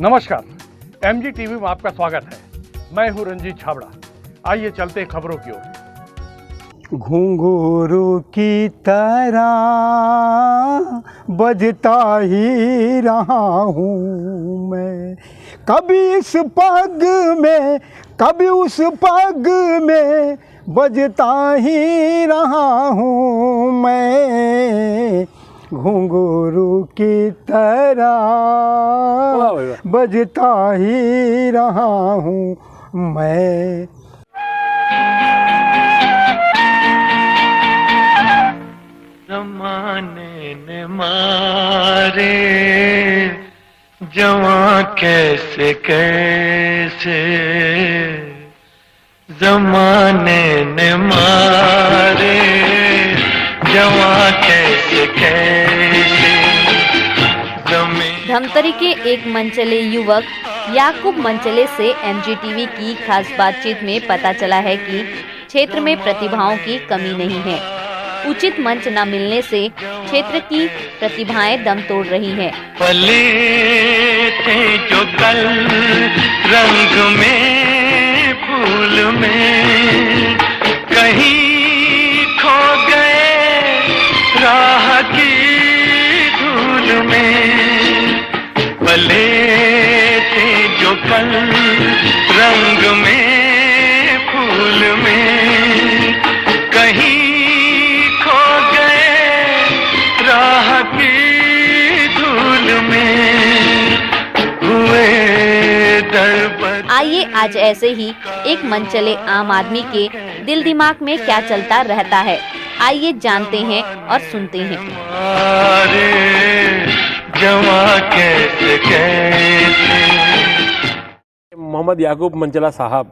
नमस्कार, MG TV में आपका स्वागत है। मैं हूं रंजीत छाबड़ा। आइए चलते हैं खबरों की ओर। घुंघरू की तरह बजता ही रहा हूँ मैं, कभी इस पग में कभी उस पग में बजता ही रहा हूँ मैं। घुंघरू की तरह बजता ही रहा हूँ मैं। ज़माने ने मारे जवां कैसे कैसे, ज़माने ने मारे जवां कैसे कैसे। धमतरी के एक मनचले युवक याकूब मनचले से एमजीटीवी की खास बातचीत में पता चला है कि क्षेत्र में प्रतिभाओं की कमी नहीं है। उचित मंच न मिलने से क्षेत्र की प्रतिभाएं दम तोड़ रही हैं। पले थे जो कल रंग में फूल में, कहीं खो गए राह की धूल में। पले थे जो कल रंग में फूल में, कहीं आइए आज ऐसे ही एक मनचले आम आदमी के दिल दिमाग में क्या चलता रहता है, आइए जानते हैं और सुनते हैं। मोहम्मद याकूब मनचला साहब,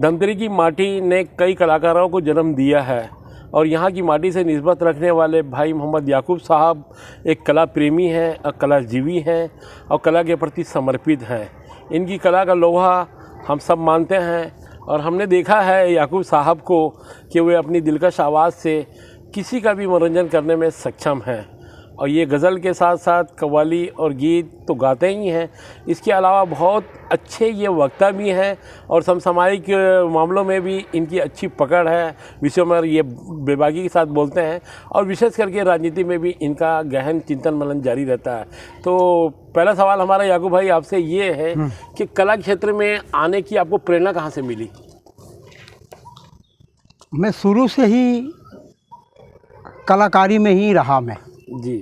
धमतरी की माटी ने कई कलाकारों को जन्म दिया है और यहाँ की माटी से निस्बत रखने वाले भाई मोहम्मद याकूब साहब एक कला प्रेमी हैं और कला जीवी हैं और कला के प्रति समर्पित हैं। इनकी कला का लोहा हम सब मानते हैं और हमने देखा है याकूब साहब को कि वे अपनी दिलकश आवाज़ से किसी का भी मनोरंजन करने में सक्षम हैं और ये गज़ल के साथ साथ कव्वाली और गीत तो गाते ही हैं, इसके अलावा बहुत अच्छे ये वक्ता भी हैं और समसामयिक मामलों में भी इनकी अच्छी पकड़ है। विषयों में ये बेबाकी के साथ बोलते हैं और विशेष करके राजनीति में भी इनका गहन चिंतन मनन जारी रहता है। तो पहला सवाल हमारा याकूब भाई आपसे ये है कि कला क्षेत्र में आने की आपको प्रेरणा कहाँ से मिली? मैं शुरू से ही कलाकारी में ही रहा। मैं जी,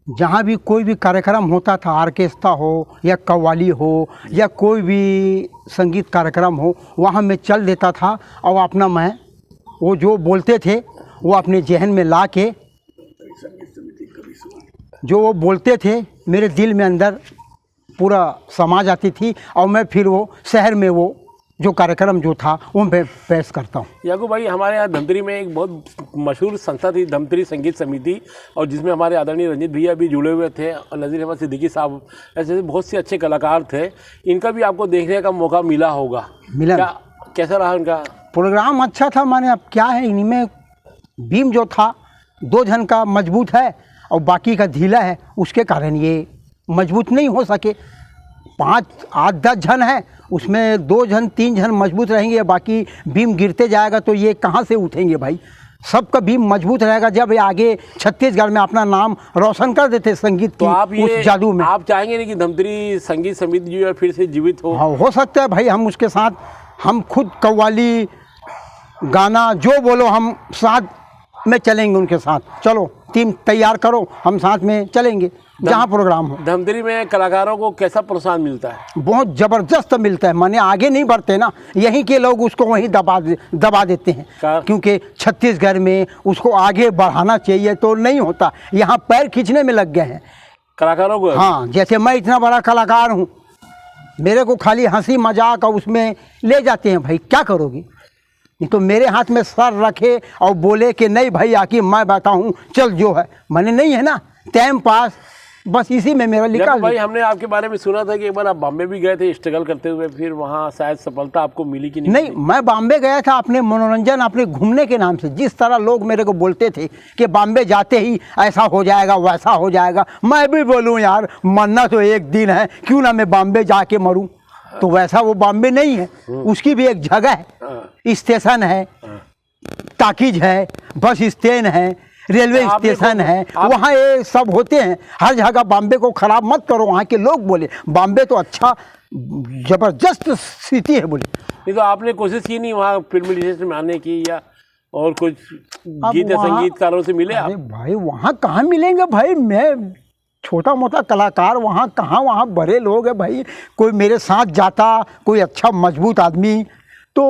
जहाँ भी कोई भी कार्यक्रम होता था, ऑर्केस्ट्रा हो या कव्वाली हो या कोई भी संगीत कार्यक्रम हो, वहाँ मैं चल देता था और अपना मैं वो जो बोलते थे वो अपने जहन में ला के जो वो बोलते थे मेरे दिल में अंदर पूरा समा जाती थी और मैं फिर वो शहर में वो जो कार्यक्रम जो था वो मैं पेश करता हूँ। याकूब भाई, हमारे यहाँ धमतरी में एक बहुत मशहूर संस्था थी धमतरी संगीत समिति, और जिसमें हमारे आदरणीय रंजीत भैया भी जुड़े हुए थे और नज़ीर अहमद सिद्दीकी साहब, ऐसे बहुत से अच्छे कलाकार थे। इनका भी आपको देखने का मौका मिला होगा, मिला। कैसा रहा इनका प्रोग्राम? अच्छा था। माने अब क्या है, इनमें बीम जो था 2 जन का मजबूत है और बाकी का ढीला है, उसके कारण ये मजबूत नहीं हो सके। 5, 8, 10 जन है, उसमें 2 जन 3 जन मजबूत रहेंगे, बाकी बीम गिरते जाएगा तो ये कहाँ से उठेंगे भाई। सबका बीम मजबूत रहेगा जब ये आगे छत्तीसगढ़ में अपना नाम रोशन कर देते संगीत तो की आप उस जादू में। आप चाहेंगे नहीं कि धमतरी संगीत समिति जो है फिर से जीवित हो? हाँ, हो सकता है भाई। हम उसके साथ, हम खुद कव्वाली गाना जो बोलो हम साथ में चलेंगे उनके साथ। चलो टीम तैयार करो, हम साथ में चलेंगे जहाँ प्रोग्राम हो। धमतरी में कलाकारों को कैसा प्रोत्साहन मिलता है? बहुत ज़बरदस्त मिलता है। माने आगे नहीं बढ़ते ना, यहीं के लोग उसको वहीं दबा देते हैं, क्योंकि छत्तीसगढ़ में उसको आगे बढ़ाना चाहिए तो नहीं होता। यहाँ पैर खींचने में लग गए हैं कलाकारों को। हाँ, जैसे मैं इतना बड़ा कलाकार हूँ, मेरे को खाली हंसी मजाक और उसमें ले जाते हैं। भाई क्या करोगे? नहीं तो मेरे हाथ में सर रखे और बोले कि नहीं भाई आके मैं बताऊँ, चल जो है, मैंने नहीं है ना टाइम पास बस इसी में मेरा याकूब निकाल भाई, हमने आपके बारे में सुना था कि एक बार आप बॉम्बे भी गए थे स्ट्रगल करते हुए, फिर वहाँ शायद सफलता आपको मिली कि नहीं? नहीं, मैं बॉम्बे गया था अपने मनोरंजन, अपने घूमने के नाम से। जिस तरह लोग मेरे को बोलते थे कि बॉम्बे जाते ही ऐसा हो जाएगा वैसा हो जाएगा, मैं भी बोलूँ यार मरना तो एक दिन है, क्यों ना मैं बॉम्बे जाके मरूँ। तो वैसा वो बॉम्बे नहीं है, उसकी भी एक जगह है, स्टेशन है, टाकीज है, बस स्टैंड है, रेलवे स्टेशन है, वहाँ ये सब होते हैं। हर जगह बॉम्बे को खराब मत करो, वहाँ के लोग बोले बॉम्बे तो अच्छा जबरदस्त सिटी है बोले। नहीं तो आपने कोशिश की नहीं वहाँ फिल्म इंडस्ट्री में आने की, या और कुछ गीत या संगीतकारों से मिले आप? भाई वहाँ कहाँ मिलेंगे भाई, मैं छोटा मोटा कलाकार, वहाँ कहाँ, वहाँ बड़े लोग हैं भाई। कोई मेरे साथ जाता, कोई अच्छा मजबूत आदमी, तो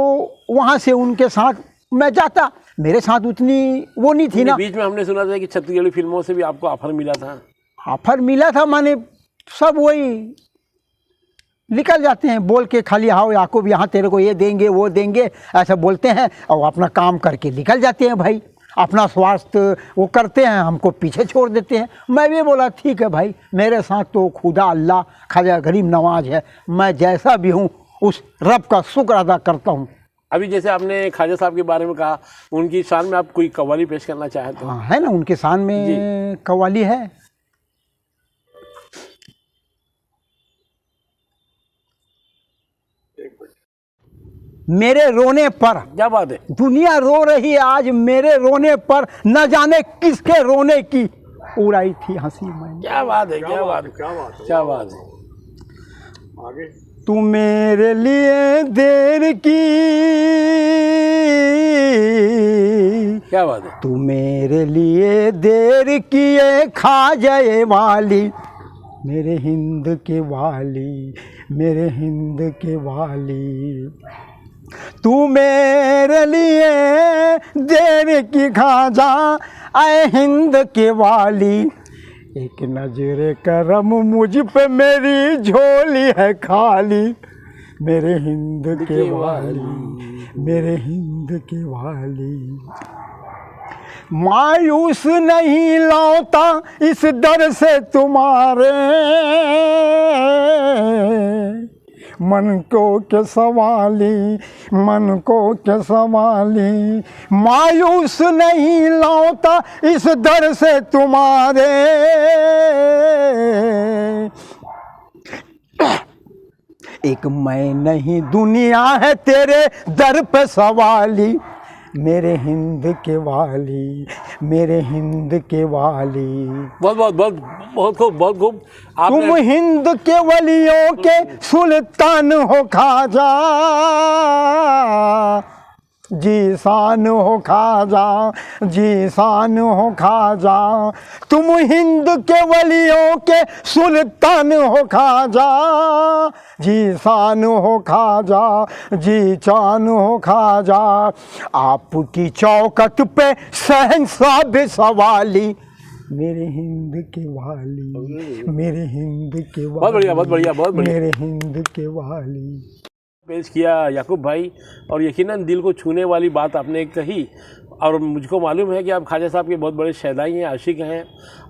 वहाँ से उनके साथ मैं जाता। मेरे साथ उतनी वो नहीं थी ना। बीच में हमने सुना था कि छत्तीसगढ़ी फिल्मों से भी आपको ऑफर मिला था। ऑफर मिला था, माने सब वही निकल जाते हैं बोल के, खाली आओ याकूब यहाँ तेरे को ये देंगे वो देंगे, ऐसा बोलते हैं और अपना काम करके निकल जाते हैं भाई। अपना स्वास्थ्य वो करते हैं, हमको पीछे छोड़ देते हैं। मैं भी बोला ठीक है भाई, मेरे साथ तो खुदा अल्लाह खाजा गरीब नवाज है, मैं जैसा भी हूँ उस रब का शुक्र अदा करता हूँ। अभी जैसे आपने ख्वाजा साहब के बारे में कहा, उनकी शान में आप कोई कव्वाली पेश करना चाहें तो? हाँ है ना, उनके शान में कव्वाली है। मेरे रोने पर, क्या बात है, दुनिया रो रही है आज मेरे रोने पर, न जाने किसके रोने की उड़ाई थी हंसी मैंने। क्या बात है, क्या बात है, क्या बात है। आगे तू मेरे लिए देर की, क्या बात है, तू मेरे लिए देर किए खाजे वाली, मेरे हिंद के वाली, मेरे हिंद के वाली। तू मेरे लिए देर की खाजा आए हिंद के वाली, एक नजर करम मुझ पे मेरी झोली है खाली, मेरे हिंद के वाली, मेरे हिंद के वाली। मायूस नहीं लौटा इस दर से तुम्हारे, मन को के सवाली, मन को के सवाली। मायूस नहीं लौटा इस दर से तुम्हारे, एक मैं नहीं दुनिया है तेरे दर पे सवाली, मेरे हिंद के वाली, मेरे हिंद के वाली। बहुत बहुत बहुत बहुत खूब, बहुत खूब। तुम हिंद के वलियों के सुल्तान हो खाजा, जी शान हो खाजा, जी शान हो खाजा। तुम हिंद के वलियों के सुल्तान हो खाजा, जी शान हो खाजा, जी चान हो खाजा। आपकी चौकट पे शहंशाह बेसवाली, मेरे हिंद के वाली, मेरे हिंद के वाली। बहुत बढ़िया, बहुत बढ़िया, बहुत बढ़िया। मेरे हिंद के वाली पेश किया याकूब भाई, और यकीनन दिल को छूने वाली बात आपने कही। और मुझको मालूम है कि आप ख्वाजा साहब के बहुत बड़े शहदाई हैं, आशिक हैं।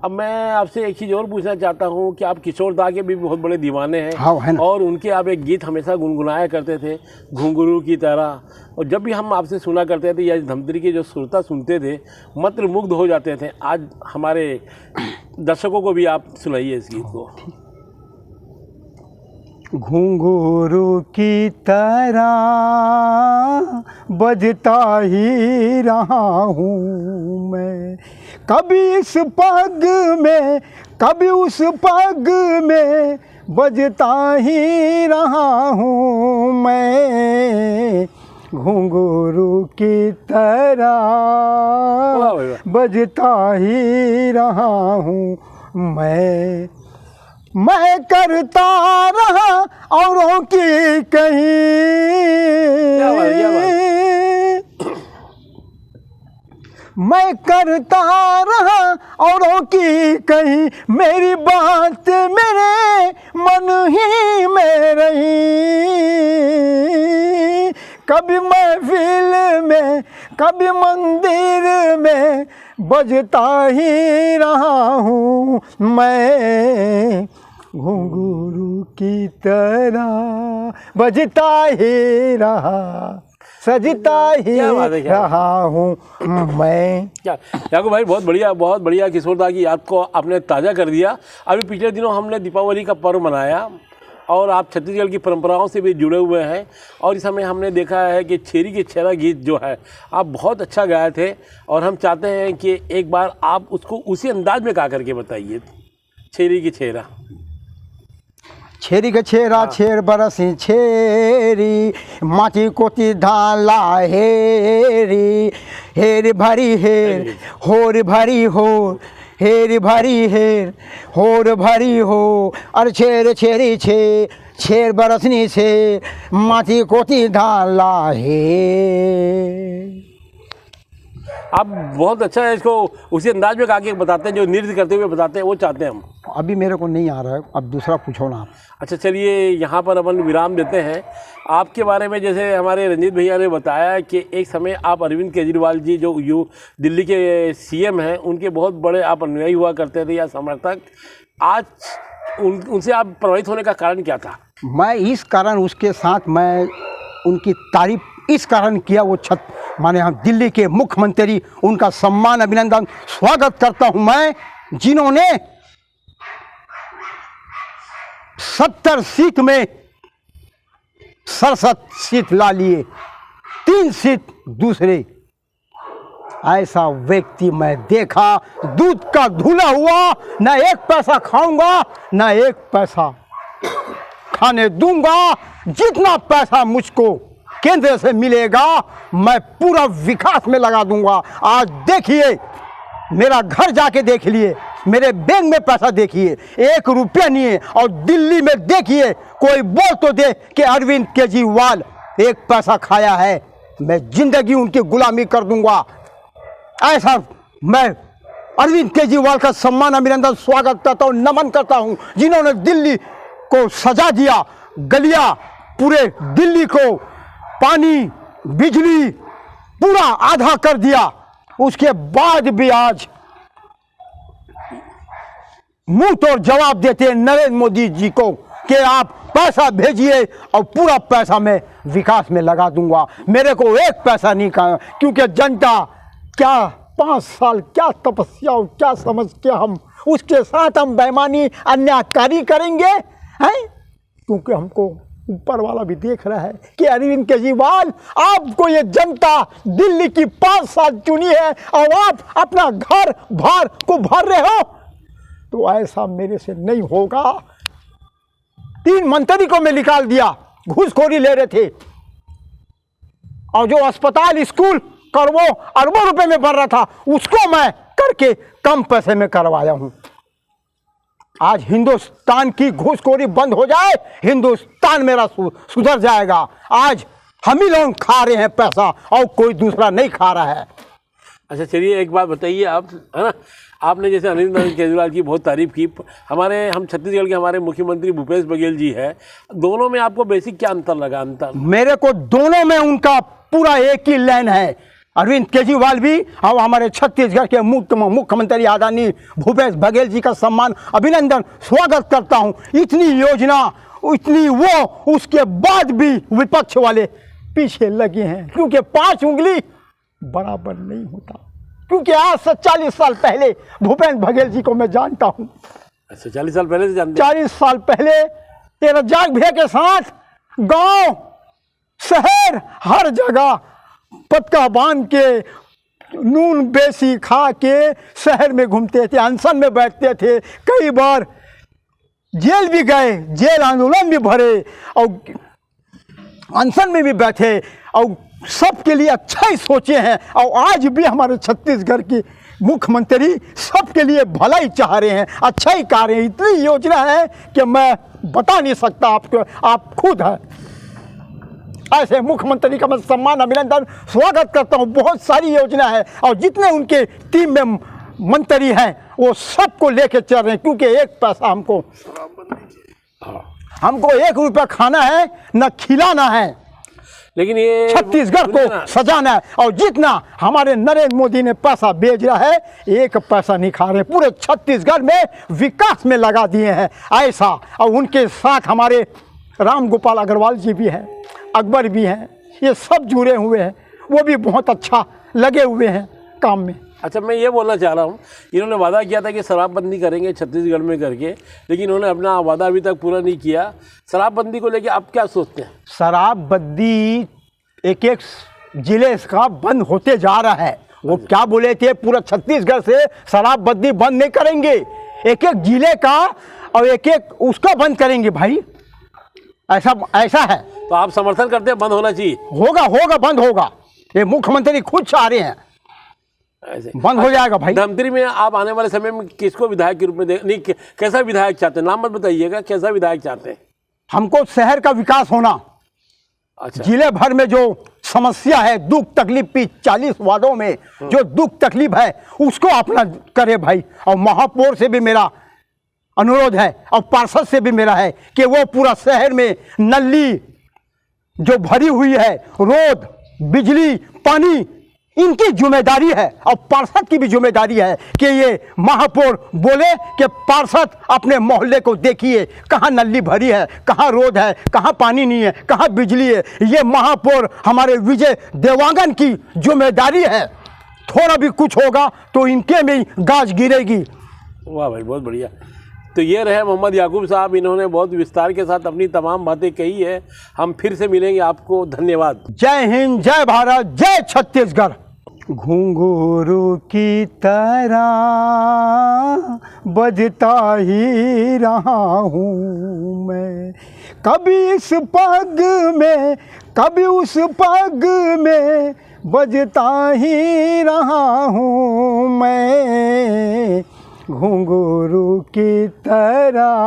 अब मैं आपसे एक चीज़ और पूछना चाहता हूँ कि आप किशोर दा के भी बहुत बड़े दीवाने हैं। हाँ, है ना। और उनके आप एक गीत हमेशा गुनगुनाया करते थे, घुंघरू की तरह। और जब भी हम आपसे सुना करते थे या धमतरी के जो सुरता सुनते थे, मंत्रमुग्ध हो जाते थे। आज हमारे दर्शकों को भी आप सुनाइए इस गीत को। घुंघरू की तरह बजता ही रहा हूँ मैं, कभी इस पग में कभी उस पग में बजता ही रहा हूँ मैं। घुंघरू की तरह बजता ही रहा हूँ मैं करता रहा औरों की कहीं, मैं करता रहा औरों की कहीं, मेरी बात मेरे मन ही में रही। कभी महफिल में कभी मंदिर में बजता ही रहा हूँ मैं, घुंघरू की तरह बजता ही रहा, सजता ही क्या बात है, क्या रहा हूँ मैं। क्या याकूब भाई, बहुत बढ़िया किशोरदा की याद को आपने ताज़ा कर दिया। अभी पिछले दिनों हमने दीपावली का पर्व मनाया और आप छत्तीसगढ़ की परंपराओं से भी जुड़े हुए हैं, और इस समय हमने देखा है कि छेरी की छेरा गीत जो है आप बहुत अच्छा गाए थे, और हम चाहते हैं कि एक बार आप उसको उसी अंदाज में गा करके बताइए, छेरी की छेरा। छेरी के छेरा छेर बरसी छेरी, माटी कोती धाला हेरी, हेर भरी हेर होर भरी हो, हेर भरी हेर होर भरी हो, अरे छेर छेरी छे छेर बरसनी छे, माटी कोती धाला हेर। आप बहुत अच्छा है, इसको उसी अंदाज में गा के बताते हैं, जो नृत्य करते हुए बताते हैं वो चाहते हैं हम। अभी मेरे को नहीं आ रहा है, अब दूसरा पूछो ना आप। अच्छा चलिए, यहाँ पर अपन विराम देते हैं। आपके बारे में जैसे हमारे रंजीत भैया ने बताया कि एक समय आप अरविंद केजरीवाल जी जो दिल्ली के सीएम हैं, उनके बहुत बड़े आप अनुयायी हुआ करते थे या समर्थक। आज उनसे आप प्रभावित होने का कारण क्या था? मैं इस कारण उसके साथ मैं उनकी तारीफ इस कारण किया, वो माने हम दिल्ली के मुख्यमंत्री, उनका सम्मान अभिनंदन स्वागत करता हूं मैं, जिन्होंने 70 सीट में 67 सीट ला लिए, 3 सीट दूसरे। ऐसा व्यक्ति मैं देखा, दूध का धुला हुआ, न एक पैसा खाऊंगा न एक पैसा खाने दूंगा, जितना पैसा मुझको केंद्र से मिलेगा मैं पूरा विकास में लगा दूंगा। आज देखिए, मेरा घर जाके देख लिए, मेरे बैंक में पैसा देखिए, 1 रुपया नहीं है। और दिल्ली में देखिए, कोई बोल तो दे कि अरविंद केजरीवाल 1 पैसा खाया है, मैं जिंदगी उनकी गुलामी कर दूंगा। ऐसा मैं अरविंद केजरीवाल का सम्मान अभिनंदन स्वागत करता हूँ, नमन करता हूँ, जिन्होंने दिल्ली को सजा दिया, गलियां पूरे दिल्ली को पानी बिजली पूरा आधा कर दिया। उसके बाद भी आज मुंह तोड़ जवाब देते हैं नरेंद्र मोदी जी को कि आप पैसा भेजिए और पूरा पैसा मैं विकास में लगा दूंगा। मेरे को 1 पैसा नहीं कहा, क्योंकि जनता क्या 5 साल क्या तपस्या और क्या समझ के हम उसके साथ हम बेईमानी अन्यायकारी करेंगे हैं? क्योंकि हमको ऊपर वाला भी देख रहा है कि अरविंद केजरीवाल, आपको ये जनता दिल्ली की 5 साल चुनी है और आप अपना घर भार को भर रहे हो, तो ऐसा मेरे से नहीं होगा। 3 मंत्री को मैं निकाल दिया, घूसखोरी ले रहे थे, और जो अस्पताल स्कूल करोड़ों अरबों रुपए में बन रहा था, उसको मैं करके कम पैसे में करवाया हूं। आज हिंदुस्तान की घूसखोरी बंद हो जाए, हिंदुस्तान मेरा सुधर जाएगा। आज हम ही लोग खा रहे हैं पैसा और कोई दूसरा नहीं खा रहा है। अच्छा चलिए, एक बात बताइए आप, है ना, आपने जैसे अरविंद केजरीवाल की बहुत तारीफ की, हम छत्तीसगढ़ के हमारे मुख्यमंत्री भूपेश बघेल जी हैं, दोनों में आपको बेसिक क्या अंतर लगा? मेरे को दोनों में उनका पूरा एक ही लाइन है। अरविंद केजरीवाल भी और हमारे छत्तीसगढ़ के मुख्यमंत्री आदरणीय भूपेश बघेल जी का सम्मान अभिनंदन स्वागत करता हूं। इतनी योजना, इतनी वो, उसके बाद भी विपक्ष वाले पीछे लगे हैं, क्योंकि 5 उंगली बराबर नहीं होता। क्योंकि आज से 40 साल पहले भूपेश बघेल जी को मैं जानता हूं। अच्छा, 40 साल पहले से जानते? 40 साल पहले तेरा जाग भैया के साथ गांव शहर हर जगह पटका बांध के नून बेसी खा के शहर में घूमते थे, अनशन में बैठते थे, कई बार जेल भी गए, जेल आंदोलन भी भरे और अनशन में भी बैठे, और सबके लिए अच्छा ही सोचे हैं। और आज भी हमारे छत्तीसगढ़ की मुख्यमंत्री सबके लिए भला ही चाह रहे हैं, अच्छा ही कर रहे हैं। इतनी योजना है कि मैं बता नहीं सकता आपको, आप खुद है। ऐसे मुख्यमंत्री का मैं सम्मान अभिनंदन स्वागत करता हूं। बहुत सारी योजना है, और जितने उनके टीम में मंत्री हैं वो सबको लेके चल रहे हैं, क्योंकि 1 पैसा हमको 1 रुपया खाना है न खिलाना है। लेकिन ये छत्तीसगढ़ को सजाना है। और जितना हमारे नरेंद्र मोदी ने पैसा भेज रहा है, एक पैसा नहीं खा रहे, पूरे छत्तीसगढ़ में विकास में लगा दिए हैं ऐसा। और उनके साथ हमारे राम गोपाल अग्रवाल जी भी हैं, अकबर भी हैं, ये सब जुड़े हुए हैं, वो भी बहुत अच्छा लगे हुए हैं काम में। अच्छा, मैं ये बोलना चाह रहा हूँ, इन्होंने वादा किया था कि शराबबंदी करेंगे छत्तीसगढ़ में करके, लेकिन इन्होंने अपना वादा अभी तक पूरा नहीं किया। शराबबंदी को लेके आप क्या सोचते हैं? शराबबंदी एक एक जिले का बंद होते जा रहा है। वो क्या बोले थे, पूरा छत्तीसगढ़ से शराबबंदी बंद नहीं करेंगे, एक एक जिले का और एक एक उसका बंद करेंगे भाई, ऐसा है। तो आप समर्थन करते हैं बंद होना चाहिए? होगा बंद होगा, ये मुख्यमंत्री खुद चाह रहे हैं, ऐसे बंद हो जाएगा भाई। धमतरी में आप आने वाले समय में किसको विधायक के रूप में नहीं, कैसा विधायक चाहते हैं? नाम मत बताइएगा, कैसा विधायक चाहते हैं? हमको शहर का विकास होना। अच्छा, जिले भर में जो समस्या है, दुख तकलीफ की 40 वार्डों में जो दुख तकलीफ है उसको अपना करे भाई। और महापौर से भी मेरा अनुरोध है और पार्षद से भी मेरा है कि वो पूरा शहर में नली जो भरी हुई है, रोड, बिजली, पानी, इनकी जिम्मेदारी है। और पार्षद की भी जिम्मेदारी है कि ये महापौर बोले कि पार्षद अपने मोहल्ले को देखिए, कहाँ नली भरी है, कहाँ रोड है, कहाँ पानी नहीं है, कहाँ बिजली है। ये महापौर हमारे विजय देवांगन की जिम्मेदारी है। थोड़ा भी कुछ होगा तो इनके में गाज गिरेगी। वाह भाई, बहुत बढ़िया। तो ये रहे मोहम्मद याकूब साहब, इन्होंने बहुत विस्तार के साथ अपनी तमाम बातें कही है। हम फिर से मिलेंगे, आपको धन्यवाद। जय हिंद, जय भारत, जय छत्तीसगढ़। घुंघरू की तरह बजता ही रहा हूँ मैं, कभी इस पग में कभी उस पग में बजता ही रहा हूँ मैं, घुंघरू की तरह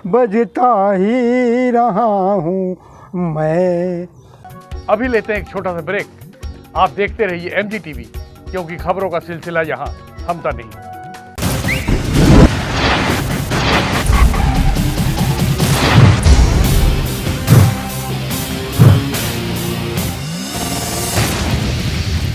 बजता ही रहा हूँ मैं। अभी लेते हैं एक छोटा सा ब्रेक। आप देखते रहिए MG TV, क्योंकि खबरों का सिलसिला यहाँ थमता नहीं।